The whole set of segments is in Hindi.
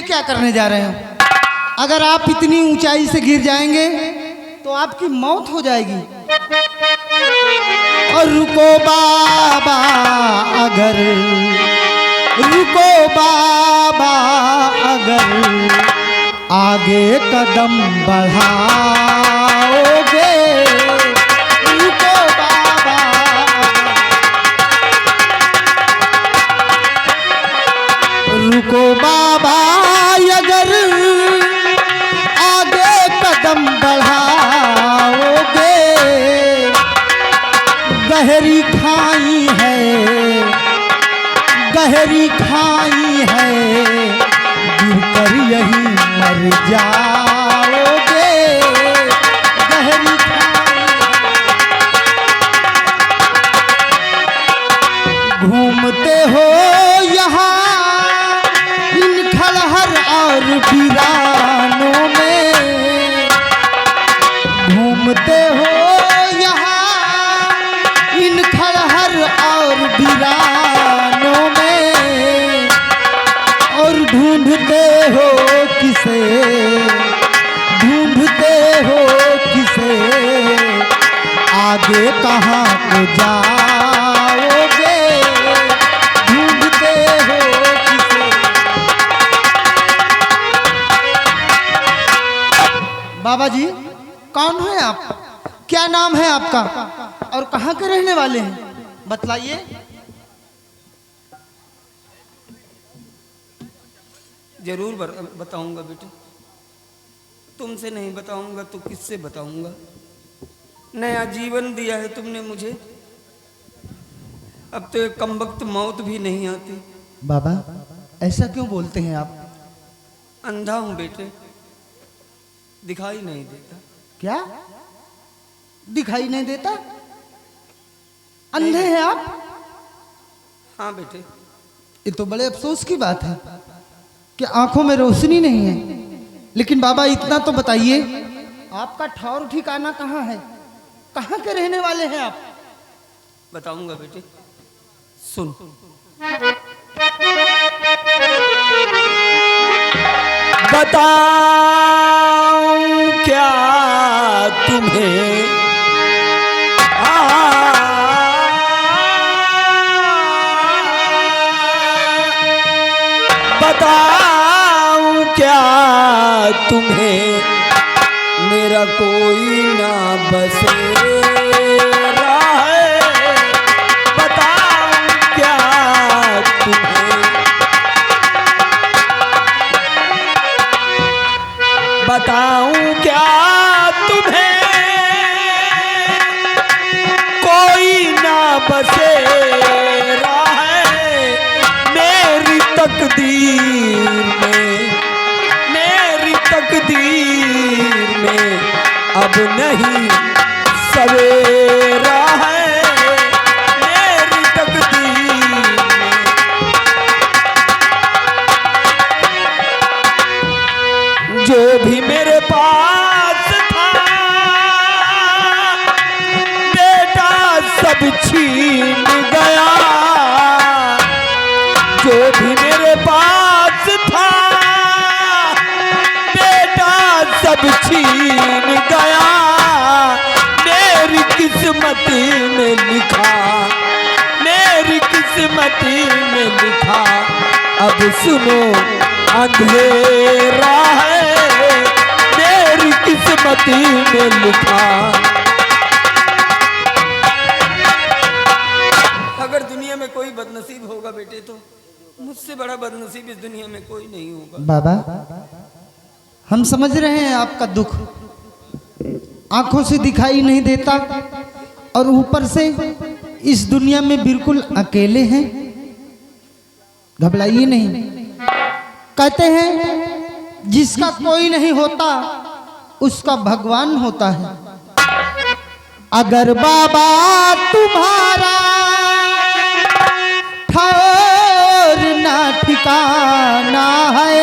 क्या करने जा रहे हो? अगर आप इतनी ऊंचाई से गिर जाएंगे तो आपकी मौत हो जाएगी। और रुको बाबा, अगर रुको बाबा, अगर आगे कदम बढ़ाओगे, रुको बाबा, रुको बाबा, अगर आगे कदम बढ़ाओगे, गहरी खाई है, गहरी खाई है, गिरकर यही मर जाओगे, गहरी खाई है। घूमते हो यहाँ इन खलहर और वीरानों में, घूमते हो यहाँ इन खलहर और वीरानों में, और ढूंढते हो किसे, ढूंढते हो किसे, आगे कहाँ को जाओगे, ढूंढते हो किसे। बाबा जी, कौन है आप? क्या नाम है आपका और कहाँ के रहने वाले हैं? बतलाइए। जरूर बताऊंगा बेटे, तुमसे नहीं बताऊंगा तो किससे बताऊंगा? नया जीवन दिया है तुमने मुझे, अब तो एक कमबख्त मौत भी नहीं आती। बाबा, ऐसा क्यों बोलते हैं आप? अंधा हूं बेटे, दिखाई नहीं देता। क्या दिखाई नहीं देता? अंधे हैं आप? हाँ बेटे। ये तो बड़े अफसोस की बात है कि आंखों में रोशनी नहीं है। लेकिन बाबा, इतना तो बताइए, आपका ठौर ठिकाना कहाँ है? कहाँ के रहने वाले हैं आप? बताऊंगा बेटे, सुन। बताऊं क्या तुम्हें, बताऊं क्या तुम्हें, मेरा कोई ना बसेरा है, बताऊं क्या तुम्हें, बताऊं क्या तुम्हें, कोई ना बसेरा है, मेरी तकदीर में, मेरी तकदीर में अब नहीं सवेरा है, मेरी तकदीर में। जो भी मेरे पास था बेटा सब छीन गया, जो भी मेरे पास था बेटा सब छीन गया, मेरी किस्मत में लिखा, मेरी किस्मत में लिखा, अब सुनो अंधेरा है, मेरी किस्मत में लिखा। अगर दुनिया में कोई बदनसीब होगा बेटे तो मुझसे बड़ा बदनसीब इस दुनिया में कोई नहीं होगा। बाबा, हम समझ रहे हैं आपका दुख, आंखों से दिखाई नहीं देता और ऊपर से इस दुनिया में बिल्कुल अकेले हैं। घबराइए नहीं। कहते हैं जिसका कोई नहीं होता उसका भगवान होता है। अगर बाबा तुम्हारा ठौर ना ठिकाना है,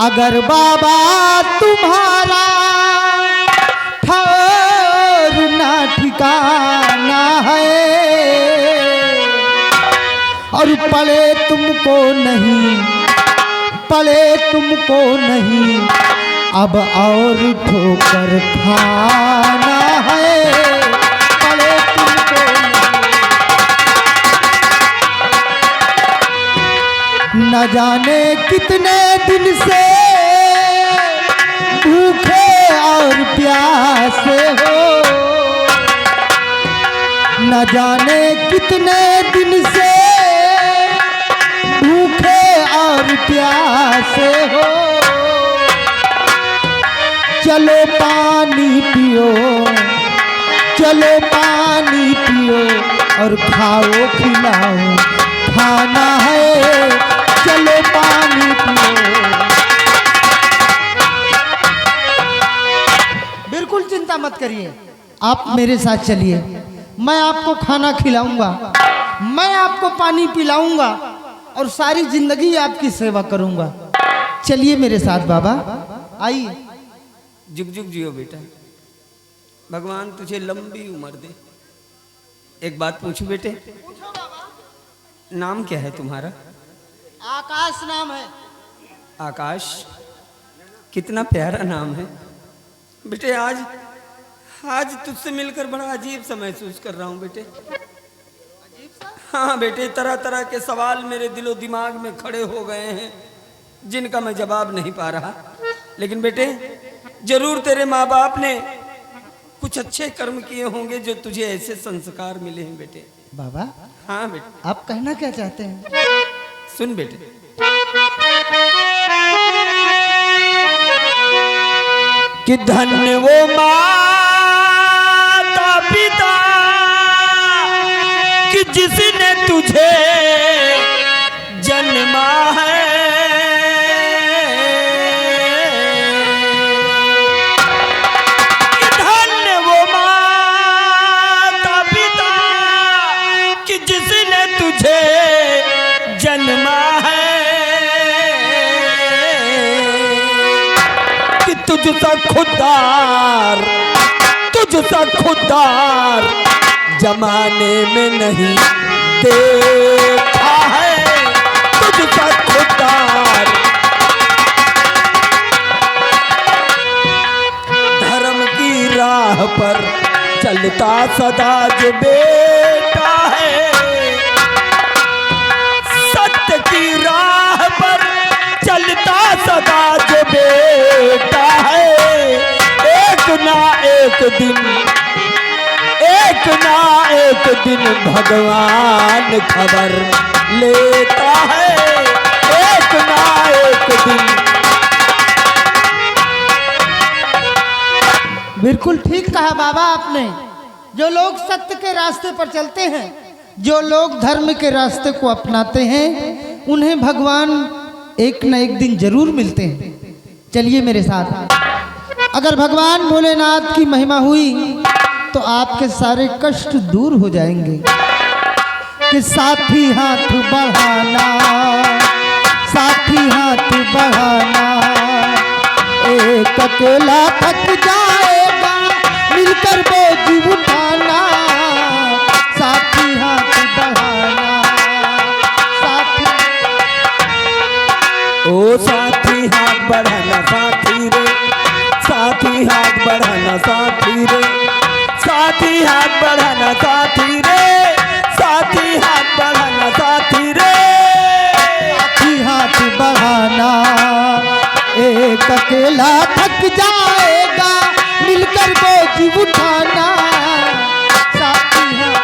अगर बाबा तुम्हारा ठौर ना ठिकाना है, और पड़े तुमको नहीं अब और ठोकर खाना है, पड़े तुमको नहीं। न जाने कितने दिन से भूखे और प्यासे हो, न जाने कितने दिन से भूखे और प्यासे हो। चलो पानी पियो, चलो पानी पियो और खाओ खिलाओ खाना है, चलो पानी पियो। बिल्कुल चिंता मत करिए, आप मेरे साथ चलिए, मैं आपको खाना खिलाऊंगा, मैं आपको पानी पिलाऊंगा और सारी जिंदगी आपकी सेवा करूंगा। चलिए मेरे साथ बाबा, आइए। जुग जुग जियो बेटा, भगवान तुझे लंबी उम्र दे। एक बात पूछूं बेटे, नाम क्या है तुम्हारा? आकाश नाम है। आकाश, कितना प्यारा नाम है बेटे। आज तुझसे मिलकर बड़ा अजीब सा महसूस कर रहा हूँ बेटे। हाँ बेटे, तरह तरह के सवाल मेरे दिलो दिमाग में खड़े हो गए हैं जिनका मैं जवाब नहीं पा रहा। लेकिन बेटे, जरूर तेरे माँ बाप ने कुछ अच्छे कर्म किए होंगे जो तुझे ऐसे संस्कार मिले हैं बेटे। बाबा। हाँ बेटे। आप कहना क्या चाहते हैं? सुन बेटे, कि धन्य वो माता पिता कि जिसने तुझे जन्मा है, कि धन्य वो माता पिता कि जिसने तुझे जन्मा है, कि तुझसा खुददार जमाने में नहीं देखा है, तुझसा खुददार। धर्म की राह पर चलता सदा जो बेटा है, सत्य की राह पर चलता सदा जो बेटा है, एक ना एक दिन भगवान खबर लेता है, एक ना एक दिन। बिल्कुल ठीक कहा बाबा आपने। जो लोग सत्य के रास्ते पर चलते हैं, जो लोग धर्म के रास्ते को अपनाते हैं, उन्हें भगवान एक न एक दिन जरूर मिलते हैं। चलिए मेरे साथ। अगर भगवान भोलेनाथ की महिमा हुई तो आपके सारे कष्ट दूर हो जाएंगे। कि साथी हाथ बढ़ाना, साथी हाथ बढ़ाना, एक अकेला थक जाएगा मिलकर बोझ उठाना। साथी हाथ बढ़ाना, साथी। ओ साथी हाथ बढ़ाना साथी रे, साथी हाथ बढ़ाना साथी रे, साथी हाथ बढ़ाना साथी रे, साथी हाथ बढ़ाना साथी रे। साथी हाथ बढ़ाना, एक अकेला थक जाएगा मिलकर बोझ उठाना। साथी हाथ।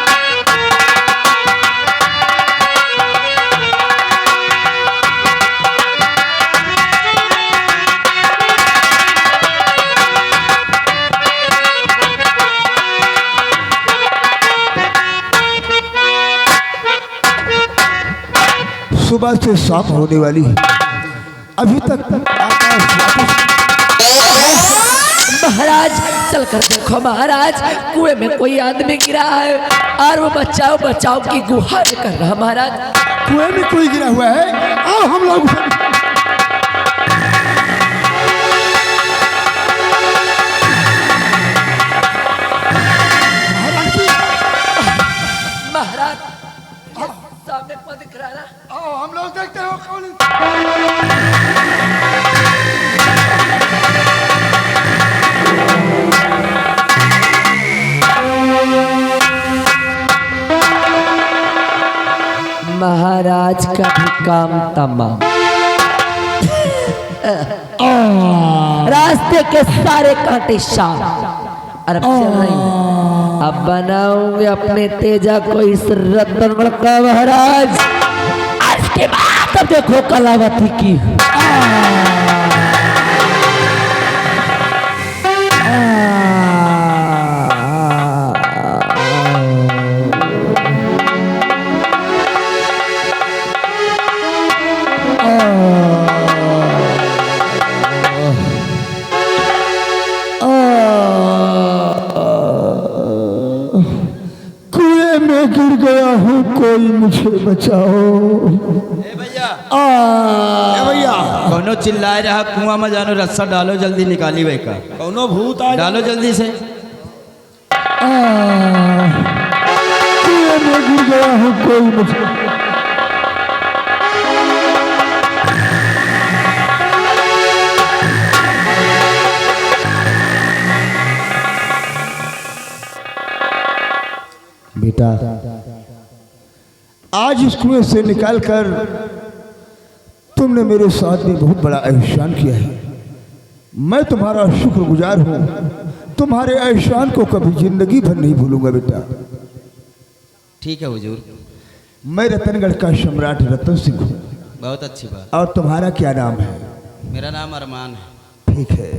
सुबह से शाम होने वाली है, अभी तक आकाश वापस। महाराज चल कर देखो महाराज, कुएं में कोई आदमी गिरा है और वो बचाओ बचाओ की गुहार कर रहा। महाराज कुएं में कोई गिरा हुआ है, आओ हम लोग। महाराज सामने दिख रहा आज का भी काम तमाम। रास्ते के सारे कांटे साफ और अब चल रही है। अब बनाऊंगे अपने तेजा को इस रतनगढ़ का महाराज। आज के बाद अब देखो कलावती की। गिर गया हूँ, कोई मुझे बचाओ। भैया कौनो चिल्लाए रहा, कुआं में जानो, रस्सा डालो जल्दी, निकाली भाई का कौनो भूत आ डालो जल्दी से। कुएं में गिर गया हूँ, कोई मुझे। बेटा आज इस कुएं से निकालकर तुमने मेरे साथ में बहुत बड़ा एहसान किया है। मैं तुम्हारा शुक्रगुजार हूँ। तुम्हारे एहसान को कभी जिंदगी भर नहीं भूलूंगा बेटा। ठीक है हुजूर। मैं रतनगढ़ का सम्राट रतन सिंह हूँ। बहुत अच्छी बात। और तुम्हारा क्या नाम है? मेरा नाम अरमान है। ठीक है,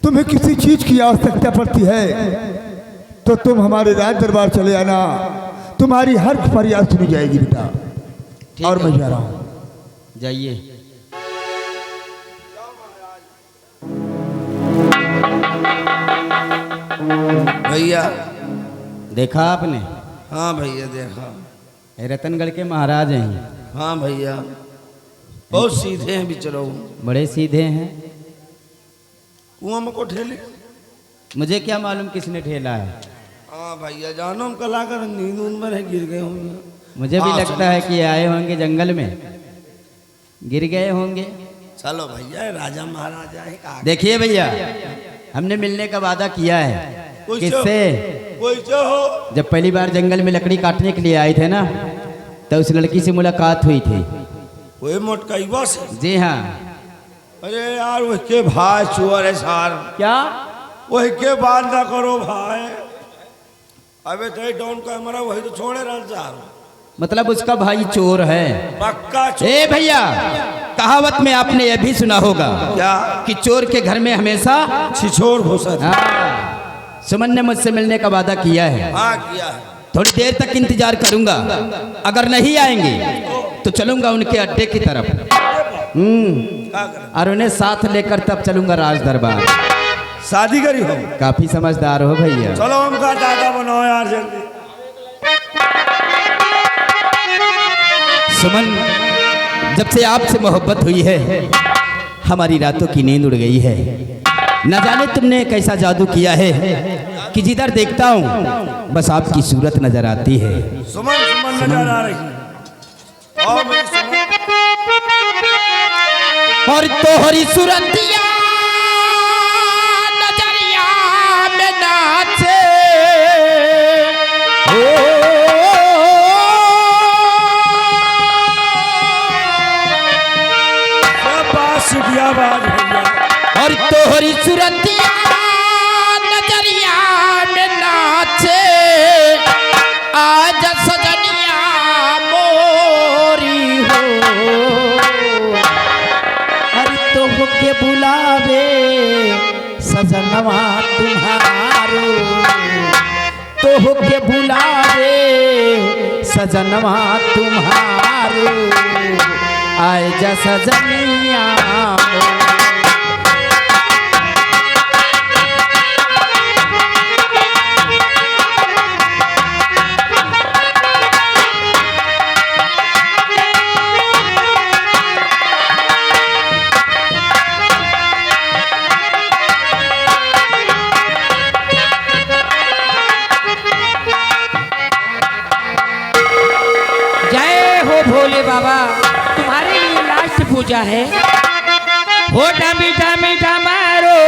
तुम्हें किसी चीज की आवश्यकता पड़ती है तो तुम हमारे राज दरबार चले आना, तुम्हारी हर फरियाद सुनी जाएगी बेटा। और मैं जा रहा हूँ। जाइए। भैया देखा आपने? हाँ भैया देखा। ये रतनगढ़ के महाराज हैं। हाँ भैया बहुत सीधे हैं बिचरो। बड़े सीधे हैं। कुआं में को ठेले। मुझे क्या मालूम किसने ठेला है। हाँ भैया जानो हम कल आकर नींद में रह गिर गए होंगे। मुझे भी लगता है कि आए होंगे जंगल में, गिर गए होंगे। चलो भैया राजा महाराजा है कहा। देखिए भैया, हमने मिलने का वादा किया है। किससे? कोई हो। जब पहली बार जंगल में लकड़ी काटने के लिए आए थे ना, तो उस लड़की से मुलाकात हुई थी। वही मोटकाईवा से? जी हाँ। अरे यार वही के भाई चुअर है सार। क्या? वही के बात ना करो भाई। अबे तो डाउन कैमरा वही तो छोड़े रहा सार। मतलब उसका भाई चोर है? पक्का चोर। ए भैया, कहावत में आपने यह भी सुना होगा क्या? कि चोर के घर में हमेशा छिछोर घुसा। हाँ। सुमन ने मुझसे मिलने का वादा किया है। हाँ किया है। थोड़ी देर तक इंतजार करूंगा, अगर नहीं आएंगे तो चलूंगा उनके अड्डे की तरफ। और उन्हें साथ लेकर तब चलूंगा राज दरबार। शादी करी हो? काफी समझदार हो भैया। चलो उनका दादा बनाओ यार जल्दी। सुमन, जब से आपसे मोहब्बत हुई है हमारी रातों की नींद उड़ गई है। न जाने तुमने कैसा जादू किया है कि जिधर देखता हूँ बस आपकी सूरत नजर आती है। सुमन सुमन नजर आ रही है। और मेरी सुमन। और तोहरी सूरतिया नजरिया में नाचे। आवाज भैया। और तोहरी सूरतिया नजरिया में नाचे। आज सजनिया मोरी हो। और तोह के बुलावे सजनवा तुम्हारो। तोह के बुलावे सजनवा तुम्हारो। आए जा सजनिया। जय हो भोले बाबा, तुम्हारे लिए लास्ट पूजा है। होठा मीठा मीठा मारो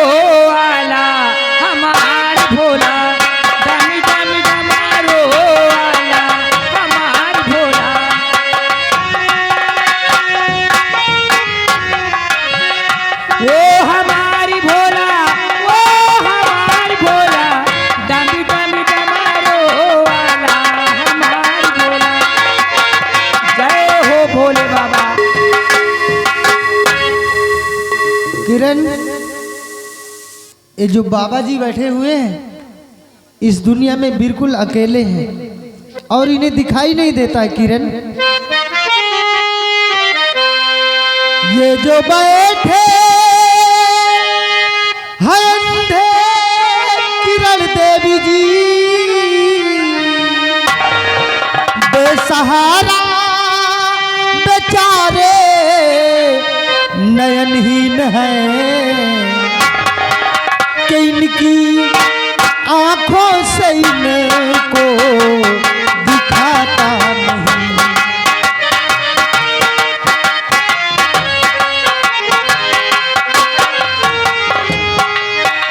आला हमार भोला। मीठा मीठा मारो आला हमार भोला। ये जो बाबा जी बैठे हुए हैं इस दुनिया में बिल्कुल अकेले हैं और इन्हें दिखाई नहीं देता है किरण। ये जो बैठे हैं अंधे किरण देवी जी, बेसहारा बेचारे नयनहीन हैं कि इनकी आंखों से इनको दिखाता नहीं।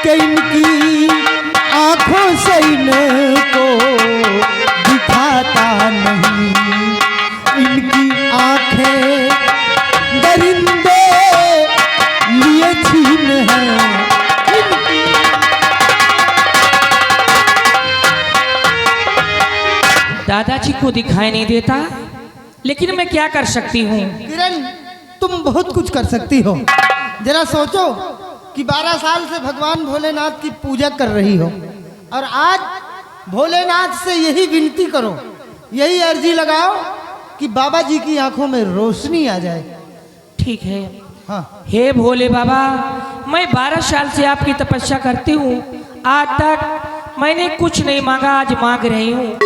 कि इनकी आंखों से इनको दिखाता नहीं। इनकी आंखें दरिंदे लिए छीन हैं। दादाजी को दिखाई नहीं देता, लेकिन मैं क्या कर सकती हूँ? किरण, तुम बहुत कुछ कर सकती हो। जरा सोचो कि 12 साल से भगवान भोलेनाथ की पूजा कर रही हो और आज भोलेनाथ से यही विनती करो, यही अर्जी लगाओ कि बाबा जी की आंखों में रोशनी आ जाए। ठीक है। हाँ। हे भोले बाबा, मैं 12 साल से आपकी तपस्या करती हूँ, आज तक मैंने कुछ नहीं मांगा, आज मांग रही हूँ।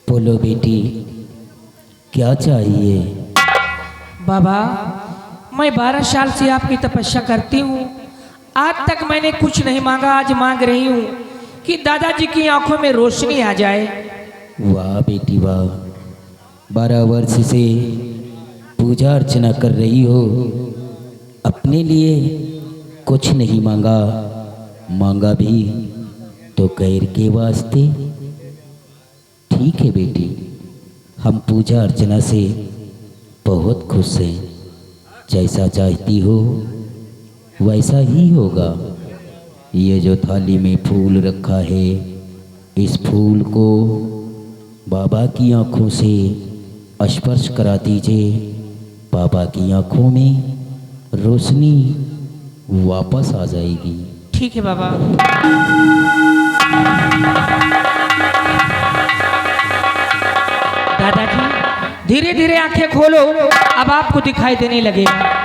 बोलो बेटी, क्या चाहिए? बाबा, मैं 12 साल से आपकी तपस्या करती हूँ, आज तक मैंने कुछ नहीं मांगा, आज मांग रही हूँ कि दादाजी की आंखों में रोशनी आ जाए। वाह बेटी वाह, 12 वर्ष से पूजा अर्चना कर रही हो, अपने लिए कुछ नहीं मांगा, मांगा भी तो गैर के वास्ते। ठीक है बेटी, हम पूजा अर्चना से बहुत खुश हैं। जैसा चाहती हो वैसा ही होगा। ये जो थाली में फूल रखा है, इस फूल को बाबा की आंखों से स्पर्श करा दीजिए। बाबा की आंखों में रोशनी वापस आ जाएगी। ठीक है बाबा। दादाजी, धीरे धीरे आंखें खोलो, अब आपको दिखाई देने लगेगा।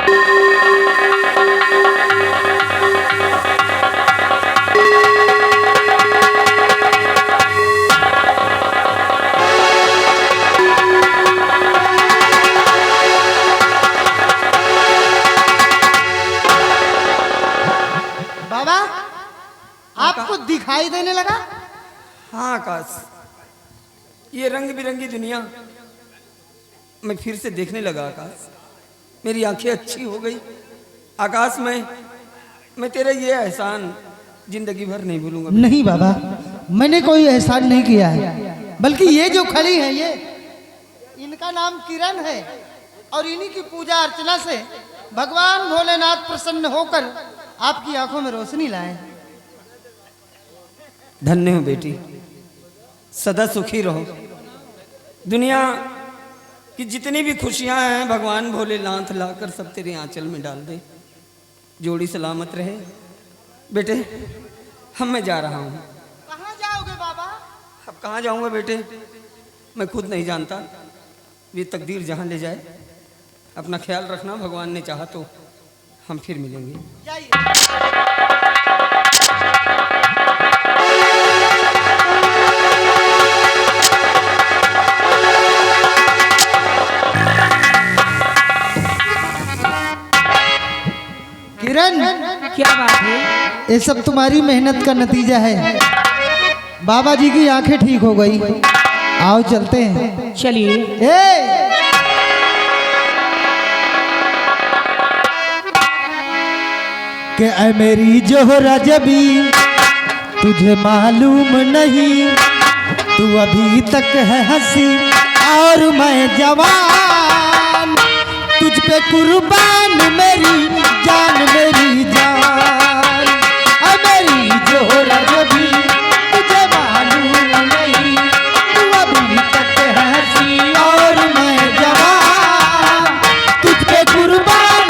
बाबा, आपको दिखाई देने लगा? हाँ आकाश, ये रंग बिरंगी दुनिया मैं फिर से देखने लगा। आकाश, मेरी आंखें अच्छी हो गई। आकाश, मैं तेरा ये एहसान जिंदगी भर नहीं भूलूंगा। नहीं बाबा, मैंने कोई एहसान नहीं किया है, बल्कि ये जो खड़ी है ये इनका नाम किरण है और इन्हीं की पूजा अर्चना से भगवान भोलेनाथ प्रसन्न होकर आपकी आंखों में रोशनी लाए। धन्य हो बेटी, सदा सुखी रहो। दुनिया की जितनी भी खुशियां हैं भगवान भोलेनाथ लाकर सब तेरे आंचल में डाल दे। जोड़ी सलामत रहे बेटे। हम मैं जा रहा हूँ। कहाँ जाओगे बाबा? अब कहाँ जाऊँगा बेटे, मैं खुद नहीं जानता। ये तकदीर जहाँ ले जाए। अपना ख्याल रखना, भगवान ने चाहा तो हम फिर मिलेंगे। जाइए। किरण, क्या बात है? ये सब तुम्हारी मेहनत का नतीजा है। बाबा जी की आंखें ठीक हो गई। आओ चलते हैं। चलिए। कि ऐ मेरी जोहरा जबी, तुझे मालूम नहीं, तू अभी तक है हंसी और मैं जवान। तुझ पे कुर्बान मेरी जान, मेरी जान। ऐ मेरी जोहरा जबी, तुझे मालूम नहीं, तू अभी तक है हंसी और मैं जवान। तुझ पे कुर्बान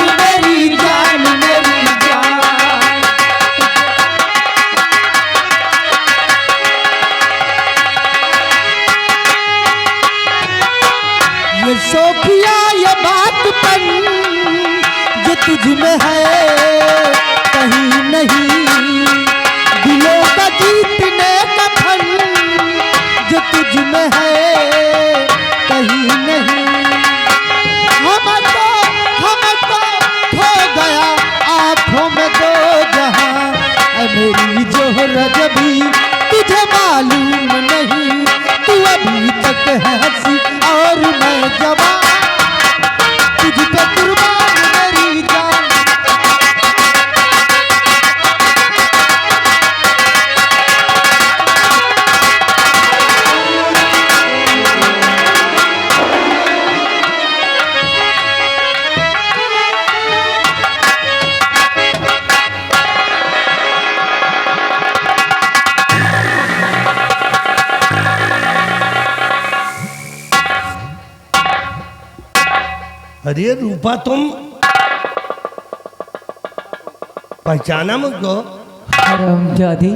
तुझ में है कहीं नहीं, दिलों का जीतने का फल जो तुझ में है कहीं नहीं। हम तो खो गया आँखों में दो जहां, मेरी जोहरत भी तुझे मालूम नहीं, तू अभी तक है हंसी और मैं जवान, तुझ पे कुर्बान मेरी जान। अरे रूपा, तुम पहचाना मुझको? हरामजादी,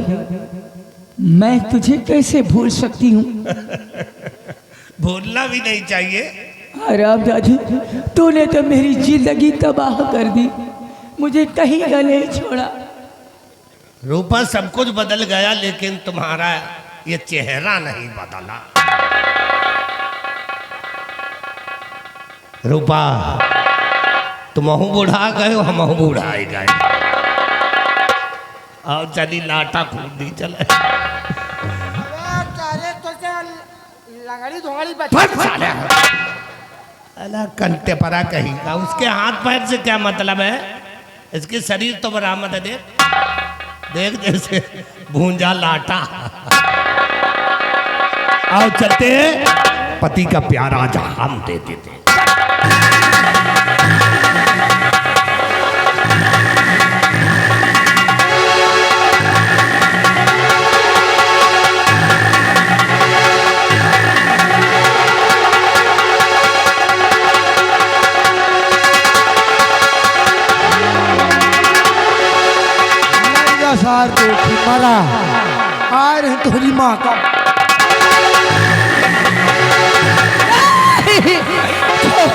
मैं तुझे कैसे भूल सकती हूँ? भूलना भी नहीं चाहिए। हरामजादी, तूने तो मेरी जिंदगी तबाह कर दी, मुझे कहीं का नहीं छोड़ा। रूपा, सब कुछ बदल गया लेकिन तुम्हारा ये चेहरा नहीं बदला। रूपा, तुम बूढ़ा गए हो, हम बूढ़ा ही गए। और चली लाटा कूदी चले। अला कंटे परा कहीं का, उसके हाथ पैर से क्या मतलब है? इसके शरीर तो बरामद है। देख जैसे भूंजा लाटा। आओ चलते हैं, पति का प्यार आज हम देते थे। सार तो मरा आ रहे तुम्हारी माँ का।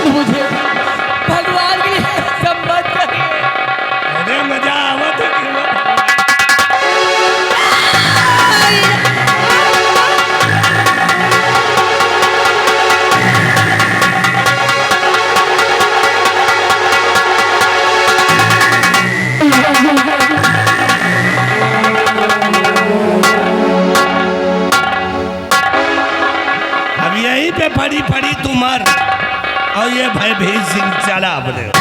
मुझे भगवान की संबंध करिए। अरे मजा आवत है कि फड़ी फड़ी तुमर और ये भयभीत सिंह चला बोले।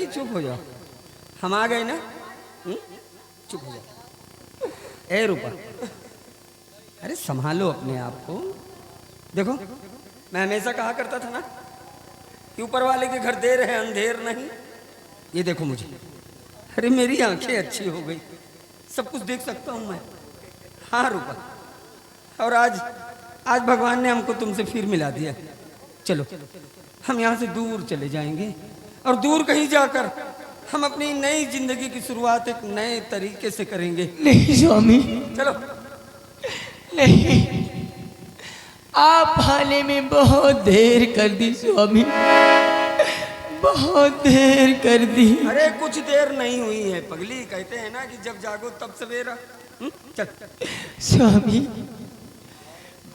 चुप हो जाओ, हम आ गए ना। चुप हो जाओ। ए रूपा, अरे संभालो अपने आप को। देखो, मैं हमेशा कहा करता था ना कि ऊपर वाले के घर देर है अंधेर नहीं। ये देखो मुझे, अरे मेरी आंखें अच्छी हो गई, सब कुछ देख सकता हूँ मैं। हाँ रूपा, और आज भगवान ने हमको तुमसे फिर मिला दिया। चलो हम यहाँ से दूर चले जाएंगे और दूर कहीं जाकर हम अपनी नई जिंदगी की शुरुआत एक नए तरीके से करेंगे। नहीं स्वामी, चलो। नहीं, आप आने में बहुत देर कर दी स्वामी, बहुत देर कर दी। अरे कुछ देर नहीं हुई है पगली, कहते हैं ना कि जब जागो तब सवेरा। चल। स्वामी,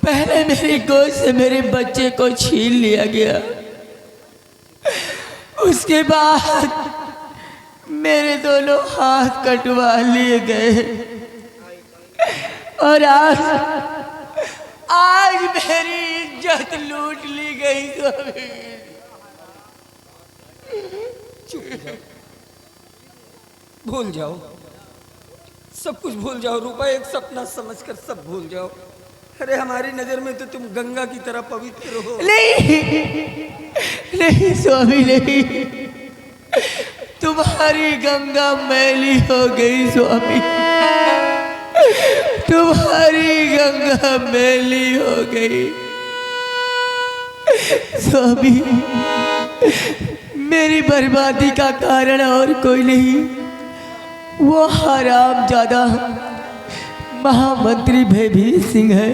पहले मेरी गोद से मेरे बच्चे को छीन लिया गया, उसके बाद मेरे दोनों हाथ कटवा लिए गए। और आज मेरी इज्जत लूट ली गई स्वामी। भूल जाओ, सब कुछ भूल जाओ रूपा, एक सपना समझकर सब भूल जाओ। अरे हमारी नजर में तो तुम गंगा की तरह पवित्र हो। नहीं स्वामी नहीं, तुम्हारी गंगा मैली हो गई स्वामी, तुम्हारी गंगा मैली हो गई स्वामी। मेरी बर्बादी का कारण और कोई नहीं, वो हरामजादा महामंत्री भयभीत सिंह है।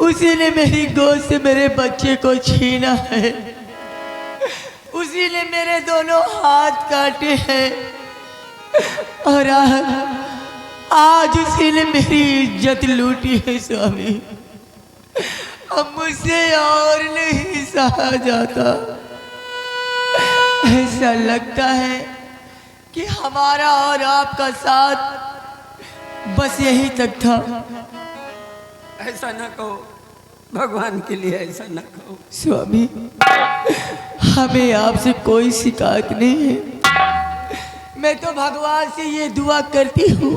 उसी ने मेरी गोद से मेरे बच्चे को छीना है, उसी ने मेरे दोनों हाथ काटे हैं, और आज उसी ने मेरी इज्जत लूटी है स्वामी। अब मुझसे और नहीं सहा जाता। ऐसा लगता है कि हमारा और आपका साथ बस यही तक था। ऐसा ना कहो, भगवान के लिए ऐसा ना कहो स्वामी। हमें आपसे कोई शिकायत नहीं है। मैं तो भगवान से ये दुआ करती हूँ,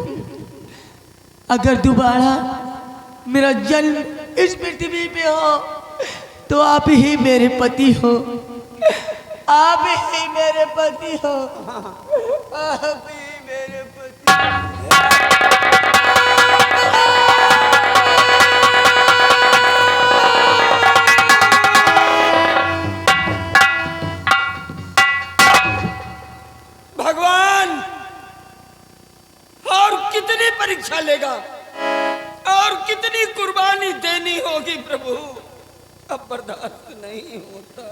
अगर दोबारा मेरा जन्म इस पृथ्वी पे हो तो आप ही मेरे पति हो, आप ही मेरे पति हो, आप ही मेरे पति। भगवान और कितनी परीक्षा लेगा और कितनी कुर्बानी देनी होगी प्रभु, अब बर्दाश्त नहीं होता।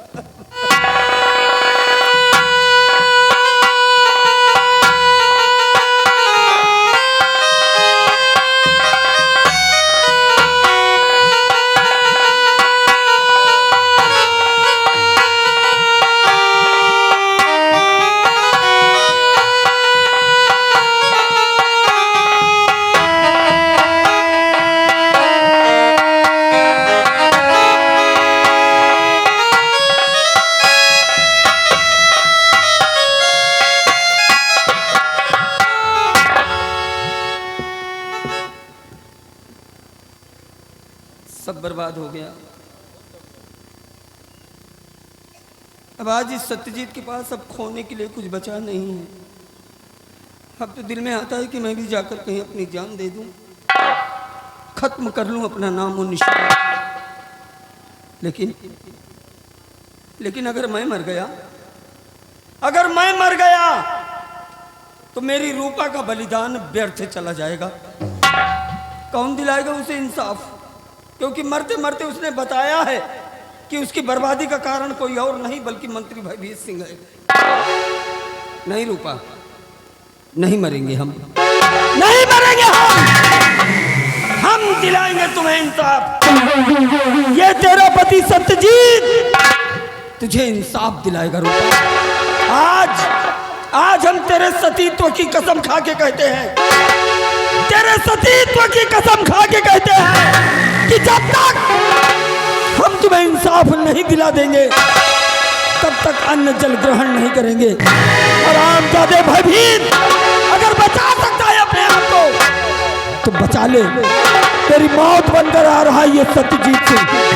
सब बर्बाद हो गया। अब आज इस सत्यजीत के पास अब खोने के लिए कुछ बचा नहीं है। अब तो दिल में आता है कि मैं भी जाकर कहीं अपनी जान दे दूं, खत्म कर लूं अपना नाम और निशान। लेकिन अगर मैं मर गया, अगर मैं मर गया तो मेरी रूपा का बलिदान व्यर्थ चला जाएगा। कौन दिलाएगा उसे इंसाफ? क्योंकि मरते मरते उसने बताया है कि उसकी बर्बादी का कारण कोई और नहीं बल्कि मंत्री भयभीत सिंह है। नहीं रूपा, नहीं मरेंगे हम, नहीं मरेंगे हम दिलाएंगे तुम्हें इंसाफ। ये तेरा पति सत्यजीत तुझे इंसाफ दिलाएगा रूपा। आज हम तेरे सतीत्व की कसम खा के कहते हैं, तेरे सतीत्व की कसम खा के कहते हैं कि जब तक हम तुम्हें इंसाफ नहीं दिला देंगे तब तक अन्न जल ग्रहण नहीं करेंगे। और आमजादे भयभीत अगर बचा सकता है अपने आप को तो बचा ले, तेरी मौत बनकर आ रहा है ये सत्यजीत सिंह।